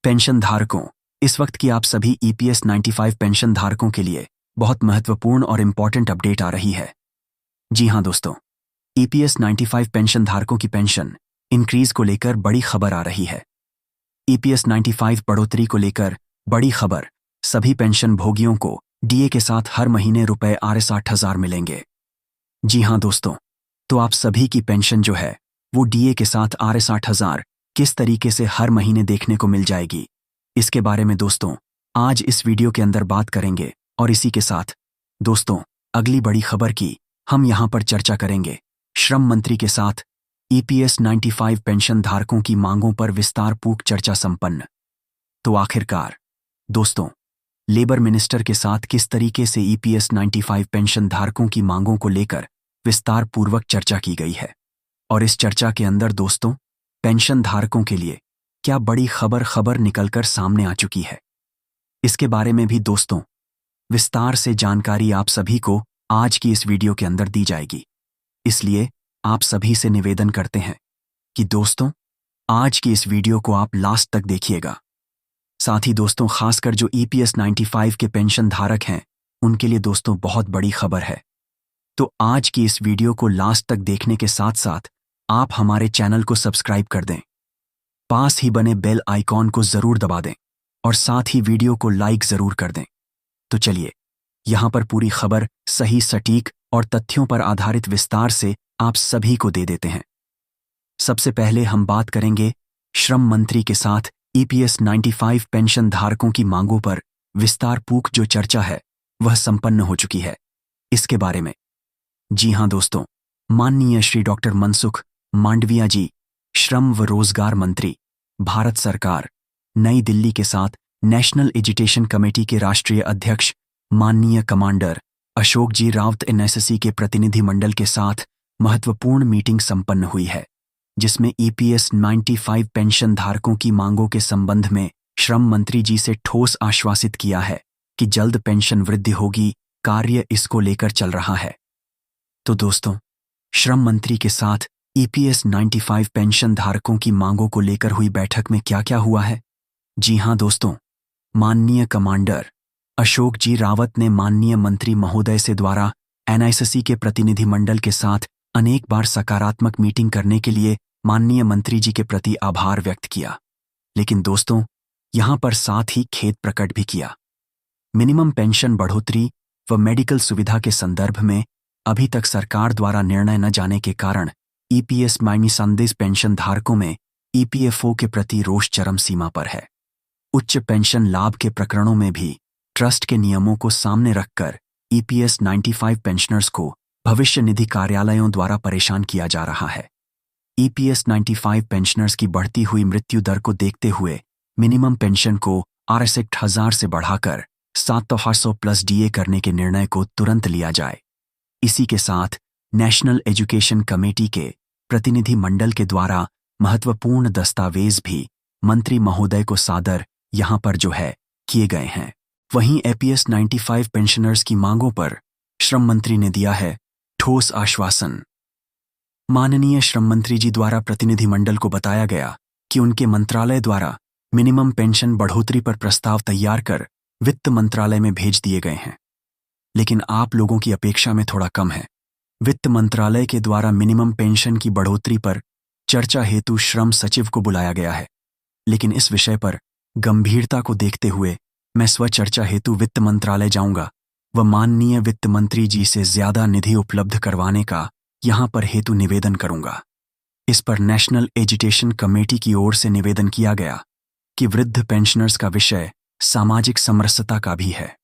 Pension धारकों, इस वक्त की आप सभी EPS 95 पेंशन धारकों के लिए बहुत महत्वपूर्ण और इम्पॉर्टेंट अपडेट आ रही है। जी हाँ दोस्तों, EPS 95 पेंशन धारकों की पेंशन इंक्रीज को लेकर बड़ी खबर आ रही है। EPS 95 बढ़ोतरी को लेकर बड़ी खबर, सभी पेंशन भोगियों को DA के साथ हर महीने रुपए 60,000 मिलेंगे। जी हाँ दोस्तों, तो आप सभी की पेंशन जो है वो DA के साथ 60,000 किस तरीके से हर महीने देखने को मिल जाएगी, इसके बारे में दोस्तों आज इस वीडियो के अंदर बात करेंगे। और इसी के साथ दोस्तों अगली बड़ी खबर की हम यहाँ पर चर्चा करेंगे। श्रम मंत्री के साथ EPS 95 पेंशन धारकों की मांगों पर विस्तारपूर्वक चर्चा संपन्न। तो आखिरकार दोस्तों लेबर मिनिस्टर के साथ किस तरीके से EPS 95 पेंशन धारकों की मांगों को लेकर विस्तारपूर्वक चर्चा की गई है, और इस चर्चा के अंदर दोस्तों पेंशन धारकों के लिए क्या बड़ी खबर निकलकर सामने आ चुकी है, इसके बारे में भी दोस्तों विस्तार से जानकारी आप सभी को आज की इस वीडियो के अंदर दी जाएगी। इसलिए आप सभी से निवेदन करते हैं कि दोस्तों आज की इस वीडियो को आप लास्ट तक देखिएगा। साथ ही दोस्तों खासकर जो EPS 95 के पेंशन धारक हैं उनके लिए दोस्तों बहुत बड़ी खबर है। तो आज की इस वीडियो को लास्ट तक देखने के साथ साथ आप हमारे चैनल को सब्सक्राइब कर दें, पास ही बने बेल आइकॉन को जरूर दबा दें और साथ ही वीडियो को लाइक जरूर कर दें। तो चलिए यहां पर पूरी खबर सही, सटीक और तथ्यों पर आधारित विस्तार से आप सभी को दे देते हैं। सबसे पहले हम बात करेंगे श्रम मंत्री के साथ EPS 95 पेंशन धारकों की मांगों पर विस्तारपूर्वक जो चर्चा है वह संपन्न हो चुकी है, इसके बारे में। जी हां दोस्तों, माननीय श्री डॉक्टर मनसुख मांडविया जी, श्रम व रोजगार मंत्री, भारत सरकार, नई दिल्ली के साथ नेशनल एजुकेशन कमेटी के राष्ट्रीय अध्यक्ष माननीय कमांडर अशोक जी रावत NSSC के प्रतिनिधि मंडल के साथ महत्वपूर्ण मीटिंग संपन्न हुई है, जिसमें EPS 95 पेंशन धारकों की मांगों के संबंध में श्रम मंत्री जी से ठोस आश्वासित किया है कि जल्द पेंशन वृद्धि होगी, कार्य इसको लेकर चल रहा है। तो दोस्तों श्रम मंत्री के साथ EPS 95 पेंशन धारकों की मांगों को लेकर हुई बैठक में क्या क्या हुआ है। जी हां दोस्तों, माननीय कमांडर अशोक जी रावत ने माननीय मंत्री महोदय से द्वारा NSSC के प्रतिनिधि मंडल के साथ अनेक बार सकारात्मक मीटिंग करने के लिए माननीय मंत्री जी के प्रति आभार व्यक्त किया, लेकिन दोस्तों यहां पर साथ ही खेद प्रकट भी किया। मिनिमम पेंशन बढ़ोतरी व मेडिकल सुविधा के संदर्भ में अभी तक सरकार द्वारा निर्णय न जाने के कारण EPS 95 पेंशन धारकों में EPFO के प्रति रोष चरम सीमा पर है। उच्च पेंशन लाभ के प्रकरणों में भी ट्रस्ट के नियमों को सामने रखकर EPS 95 पेंशनर्स को भविष्य निधि कार्यालयों द्वारा परेशान किया जा रहा है। EPS 95 पेंशनर्स की बढ़ती हुई मृत्यु दर को देखते हुए मिनिमम पेंशन को 68,000 से बढ़ाकर 700 प्लस DA करने के निर्णय को तुरंत लिया जाए। इसी के साथ नेशनल एजुकेशन कमेटी के प्रतिनिधि मंडल के द्वारा महत्वपूर्ण दस्तावेज भी मंत्री महोदय को सादर यहां पर जो है किए गए हैं। वहीं EPS 95 पेंशनर्स की मांगों पर श्रम मंत्री ने दिया है ठोस आश्वासन। माननीय श्रम मंत्री जी द्वारा प्रतिनिधि मंडल को बताया गया कि उनके मंत्रालय द्वारा मिनिमम पेंशन बढ़ोतरी पर प्रस्ताव तैयार कर वित्त मंत्रालय में भेज दिए गए हैं, लेकिन आप लोगों की अपेक्षा में थोड़ा कम है। वित्त मंत्रालय के द्वारा मिनिमम पेंशन की बढ़ोतरी पर चर्चा हेतु श्रम सचिव को बुलाया गया है, लेकिन इस विषय पर गंभीरता को देखते हुए मैं स्वचर्चा हेतु वित्त मंत्रालय जाऊंगा व माननीय वित्त मंत्री जी से ज्यादा निधि उपलब्ध करवाने का यहां पर हेतु निवेदन करूंगा। इस पर नेशनल एजुकेशन कमेटी की ओर से निवेदन किया गया कि वृद्ध पेंशनर्स का विषय सामाजिक समरसता का भी है,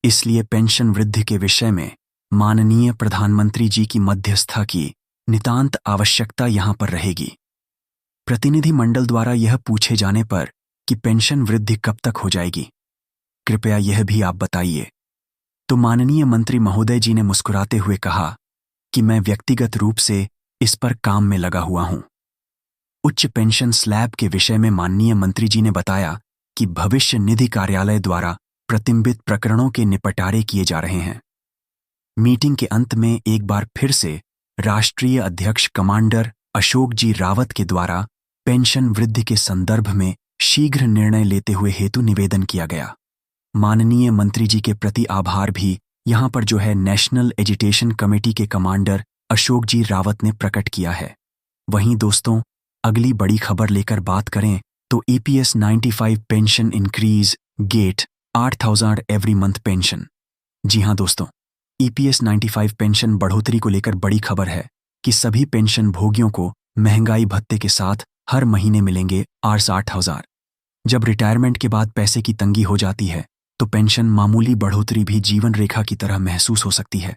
इसलिए पेंशन वृद्धि के विषय में माननीय प्रधानमंत्री जी की मध्यस्थता की नितांत आवश्यकता यहां पर रहेगी। प्रतिनिधि मंडल द्वारा यह पूछे जाने पर कि पेंशन वृद्धि कब तक हो जाएगी, कृपया यह भी आप बताइए, तो माननीय मंत्री महोदय जी ने मुस्कुराते हुए कहा कि मैं व्यक्तिगत रूप से इस पर काम में लगा हुआ हूं। उच्च पेंशन स्लैब के विषय में माननीय मंत्री जी ने बताया कि भविष्य निधि कार्यालय द्वारा प्रतिबिंबित प्रकरणों के निपटारे किए जा रहे हैं। मीटिंग के अंत में एक बार फिर से राष्ट्रीय अध्यक्ष कमांडर अशोक जी रावत के द्वारा पेंशन वृद्धि के संदर्भ में शीघ्र निर्णय लेते हुए हेतु निवेदन किया गया। माननीय मंत्री जी के प्रति आभार भी यहाँ पर जो है नेशनल एजुकेशन कमेटी के कमांडर अशोक जी रावत ने प्रकट किया है। वहीं दोस्तों, अगली बड़ी खबर लेकर बात करें तो EPS 95 pension increase get 8,000 every month pension. जी हाँ दोस्तों, EPS 95 पेंशन बढ़ोतरी को लेकर बड़ी खबर है कि सभी पेंशन भोगियों को महंगाई भत्ते के साथ हर महीने मिलेंगे 8,000। जब रिटायरमेंट के बाद पैसे की तंगी हो जाती है तो पेंशन मामूली बढ़ोतरी भी जीवन रेखा की तरह महसूस हो सकती है।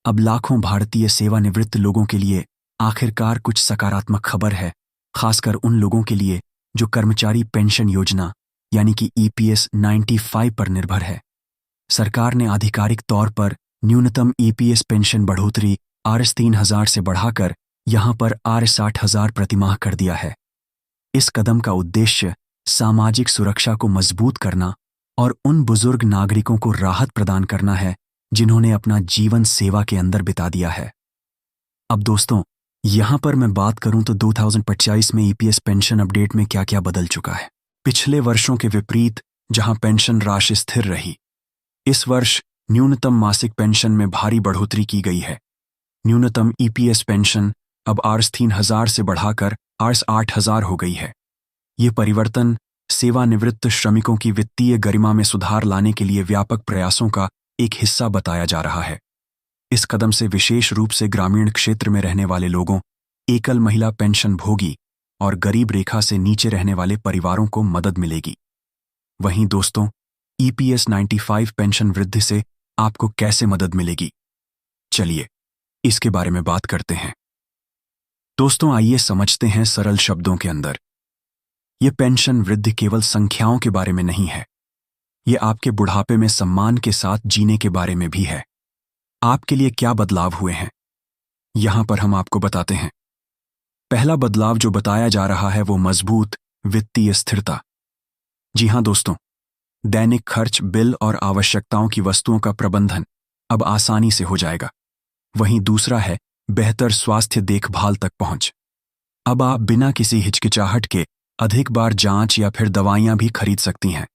अब लाखों भारतीय सेवानिवृत्त लोगों के लिए आखिरकार कुछ सकारात्मक खबर है, खासकर उन लोगों के लिए जो कर्मचारी पेंशन योजना यानी कि EPS 95 पर निर्भर है। सरकार ने आधिकारिक तौर पर न्यूनतम EPS पेंशन बढ़ोतरी Rs 3,000 से बढ़ाकर यहां पर Rs 60,000 प्रतिमाह कर दिया है। इस कदम का उद्देश्य सामाजिक सुरक्षा को मजबूत करना और उन बुजुर्ग नागरिकों को राहत प्रदान करना है जिन्होंने अपना जीवन सेवा के अंदर बिता दिया है। अब दोस्तों, यहां पर मैं बात करूं तो 2025 में EPS पेंशन अपडेट में क्या क्या बदल चुका है। पिछले वर्षों के विपरीत जहां पेंशन राशि स्थिर रही, इस वर्ष न्यूनतम मासिक पेंशन में भारी बढ़ोतरी की गई है। न्यूनतम EPS पेंशन अब Rs 3,000 से बढ़ाकर Rs 8,000 हो गई है। ये परिवर्तन सेवानिवृत्त श्रमिकों की वित्तीय गरिमा में सुधार लाने के लिए व्यापक प्रयासों का एक हिस्सा बताया जा रहा है। इस कदम से विशेष रूप से ग्रामीण क्षेत्र में रहने वाले लोगों, एकल महिला पेंशन भोगी और गरीब रेखा से नीचे रहने वाले परिवारों को मदद मिलेगी। वहीं दोस्तों, EPS 95 पेंशन वृद्धि से आपको कैसे मदद मिलेगी, चलिए इसके बारे में बात करते हैं। दोस्तों, आइए समझते हैं सरल शब्दों के अंदर। यह पेंशन वृद्धि केवल संख्याओं के बारे में नहीं है, यह आपके बुढ़ापे में सम्मान के साथ जीने के बारे में भी है। आपके लिए क्या बदलाव हुए हैं, यहां पर हम आपको बताते हैं। पहला बदलाव जो बताया जा रहा है वो मजबूत वित्तीय स्थिरता। जी हां दोस्तों, दैनिक खर्च, बिल और आवश्यकताओं की वस्तुओं का प्रबंधन अब आसानी से हो जाएगा। वहीं दूसरा है बेहतर स्वास्थ्य देखभाल तक पहुंच। अब आप बिना किसी हिचकिचाहट के अधिक बार जांच या फिर दवाइयां भी खरीद सकती हैं।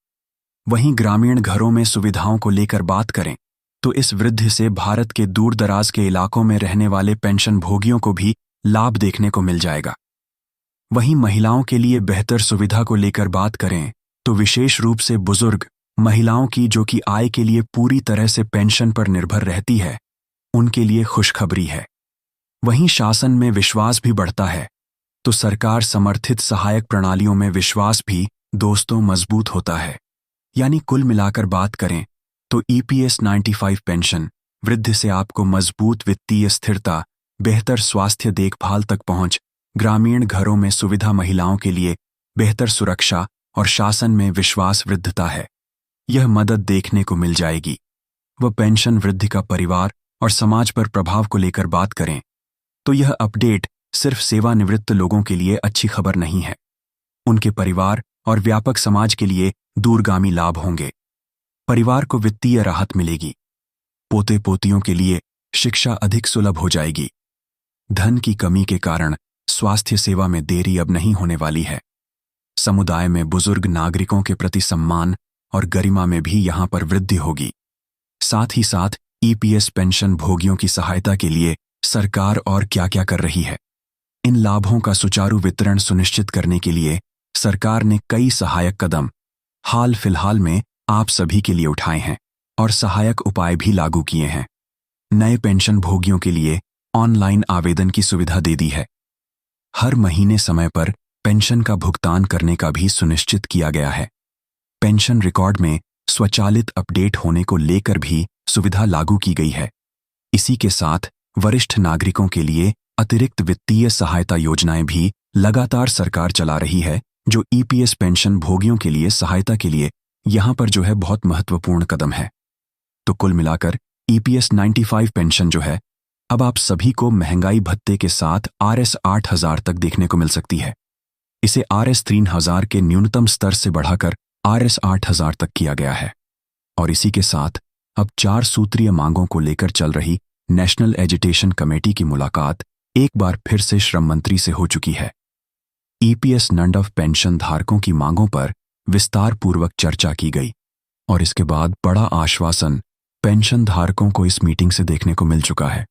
वहीं ग्रामीण घरों में सुविधाओं को लेकर बात करें तो इस वृद्धि से भारत के दूर दराज के इलाकों में रहने वाले पेंशन भोगियों को भी लाभ देखने को मिल जाएगा। वहीं महिलाओं के लिए बेहतर सुविधा को लेकर बात करें तो विशेष रूप से बुजुर्ग महिलाओं की जो कि आय के लिए पूरी तरह से पेंशन पर निर्भर रहती है, उनके लिए खुशखबरी है। वहीं शासन में विश्वास भी बढ़ता है तो सरकार समर्थित सहायक प्रणालियों में विश्वास भी दोस्तों मजबूत होता है। यानी कुल मिलाकर बात करें तो EPS 95 पेंशन वृद्धि से आपको मजबूत वित्तीय स्थिरता, बेहतर स्वास्थ्य देखभाल तक पहुंच, ग्रामीण घरों में सुविधा, महिलाओं के लिए बेहतर सुरक्षा और शासन में विश्वास वृद्धता है। यह मदद देखने को मिल जाएगी। वह पेंशन वृद्धि का परिवार और समाज पर प्रभाव को लेकर बात करें तो यह अपडेट सिर्फ सेवानिवृत्त लोगों के लिए अच्छी खबर नहीं है, उनके परिवार और व्यापक समाज के लिए दूरगामी लाभ होंगे। परिवार को वित्तीय राहत मिलेगी, पोते पोतियों के लिए शिक्षा अधिक सुलभ हो जाएगी। धन की कमी के कारण स्वास्थ्य सेवा में देरी अब नहीं होने वाली है। समुदाय में बुजुर्ग नागरिकों के प्रति सम्मान और गरिमा में भी यहां पर वृद्धि होगी। साथ ही साथ EPS पेंशन भोगियों की सहायता के लिए सरकार और क्या क्या कर रही है। इन लाभों का सुचारू वितरण सुनिश्चित करने के लिए सरकार ने कई सहायक कदम हाल फिलहाल में आप सभी के लिए उठाए हैं और सहायक उपाय भी लागू किए हैं। नए पेंशन भोगियों के लिए ऑनलाइन आवेदन की सुविधा दे दी है। हर महीने समय पर पेंशन का भुगतान करने का भी सुनिश्चित किया गया है। पेंशन रिकॉर्ड में स्वचालित अपडेट होने को लेकर भी सुविधा लागू की गई है। इसी के साथ वरिष्ठ नागरिकों के लिए अतिरिक्त वित्तीय सहायता योजनाएं भी लगातार सरकार चला रही है, जो EPS पेंशन भोगियों के लिए सहायता के लिए यहां पर जो है बहुत महत्वपूर्ण कदम है। तो कुल मिलाकर EPS 95 पेंशन जो है अब आप सभी को महंगाई भत्ते के साथ Rs 8,000 तक देखने को मिल सकती है। इसे Rs 3,000 के न्यूनतम स्तर से बढ़ाकर Rs 8,000 तक किया गया है। और इसी के साथ अब 4 सूत्रीय मांगों को लेकर चल रही नेशनल एजुकेशन कमेटी की मुलाकात एक बार फिर से श्रम मंत्री से हो चुकी है। ईपीएस नंडफ पेंशन धारकों की मांगों पर विस्तार पूर्वक चर्चा की गई और इसके बाद बड़ा आश्वासन पेंशन धारकों को इस मीटिंग से देखने को मिल चुका है।